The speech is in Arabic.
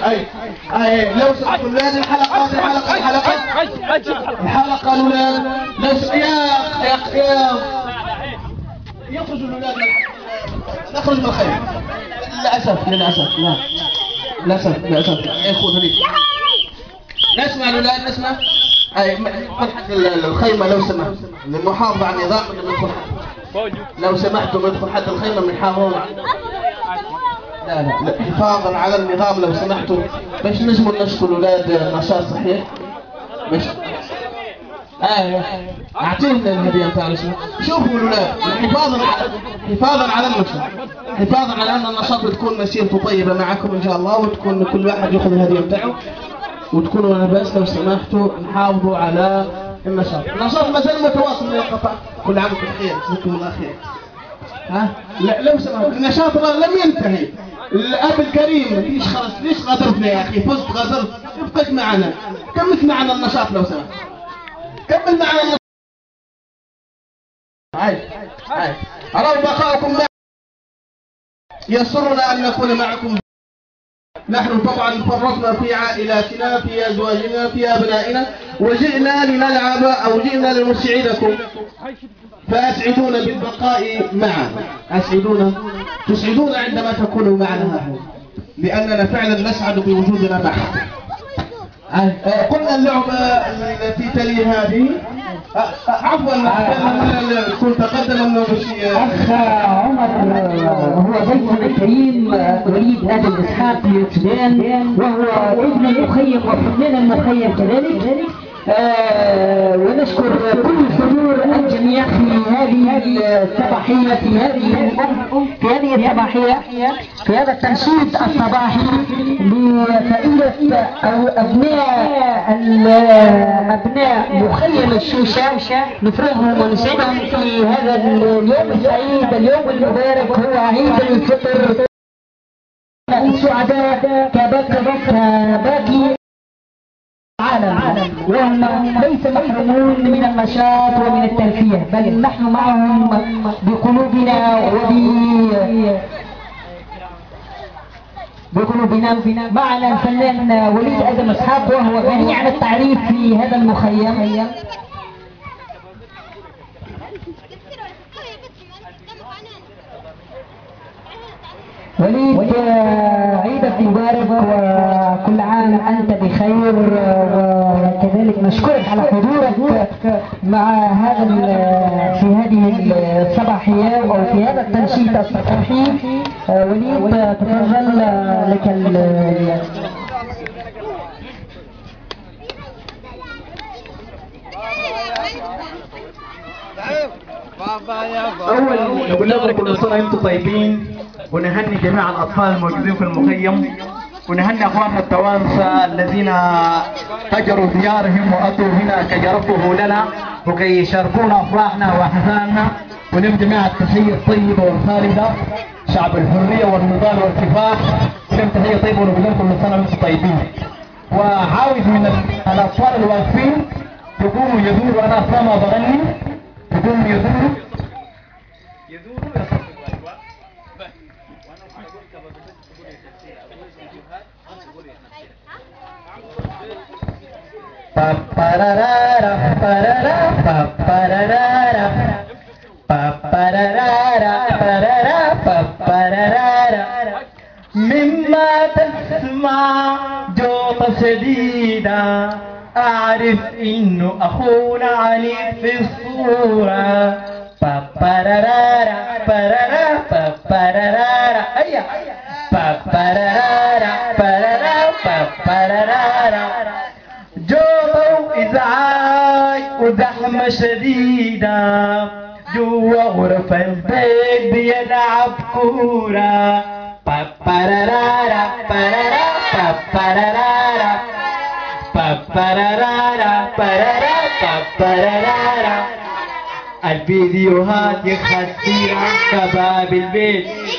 اي لو سمحتوا اولاد الحلقه الاولاد لو يا يخرجوا الاولاد نخرج من الخيمه. للاسف يا اخوان هذيك نسمع الاولاد نسمع. اي فتحت الخيمه لو سمحت للمحافظه على النظام لو سمحتوا ندخل حد الخيمه بنحاول لا حفاظا على النظام لو سمحتوا باش نجموا ننشطوا الاولاد نشاط صحيح باش اعطيهم الهديه نتاع شوفوا الاولاد حفاظا على النشاط حفاظا على ان النشاط تكون مسيرته طيبه معكم ان شاء الله وتكون كل واحد ياخذ الهديه نتاعه وتكونوا لاباس لو سمحتوا نحافظوا على النشاط ما زال متواصل من القطاع. كل عام وانتم بخير جزاكم الله خير. لا لو سمحت النشاط لم ينتهي. الاب الكريم ليش غادرتنا يا اخي؟ فزت غادرت ابقيت معنا كملت معنا النشاط لو سمحت كمل معنا النشاط. أرى بقاءكم معنا يسرنا ان نكون معكم. نحن طبعا فرطنا في عائلاتنا في ازواجنا في ابنائنا وجئنا لنلعب او جئنا لنسعدكم فاسعدونا بالبقاء معنا. تسعدون عندما تكونوا معنا نحن لاننا فعلا نسعد بوجودنا معكم. قلنا اللعبه التي تلي هذه عفوا كنت تقدم اخ عمر هو ضيفنا الكريم وليد ادم اسحاق من السودان وهو ابن المخيم وفنان المخيم كذلك. ونشكر كل حضور الجميع في هذه الصباحية في هذا التنشيط الصباحي لفائدة أو أبناء مخيم الشوشة نفرحهم ونسعدهم في هذا اليوم السعيد اليوم المبارك هو عيد الفطر. السعداء كباقي العالم وهم ليس محرومون من النشاط ومن الترفيه بل نحن معهم بقلوبنا. معنا الفنان وليد ادم اسحاق وهو غني عن التعريف في هذا المخيم. وليد عيدك مبارك وكل عام أنت بخير وكذلك نشكرك على حضورك مع في هذه الصباحية أو في هذا التنشيط الصباحي. وليد تفضل لك أول نقول لكم كل سنة وأنتم طيبين ونهني جميع الأطفال الموجودين في المخيم ونهني أخواننا التوانسة الذين هجروا ديارهم وأتوا هنا كي يرفهوا لنا وكي يشاركونا أفراحنا وأحزاننا ونم جميع التحية الطيبة والخالدة شعب الحرية والنضال والكفاح ونم تحية طيبة ونقول لكم كل سنة وأنتم طيبين. وعاوز من الأطفال الواقفين يقوموا يدوروا أنا أصلا ما بغني يقوموا يدوروا مما تسمع جوطة شديدة أعرف إنه أخونا عنيد في الصورة. جوطة وإزعاج وزحمة شديدة جوا غرفة البيت بيلعب كورة. الفيديوهات يخسرها شباب البيت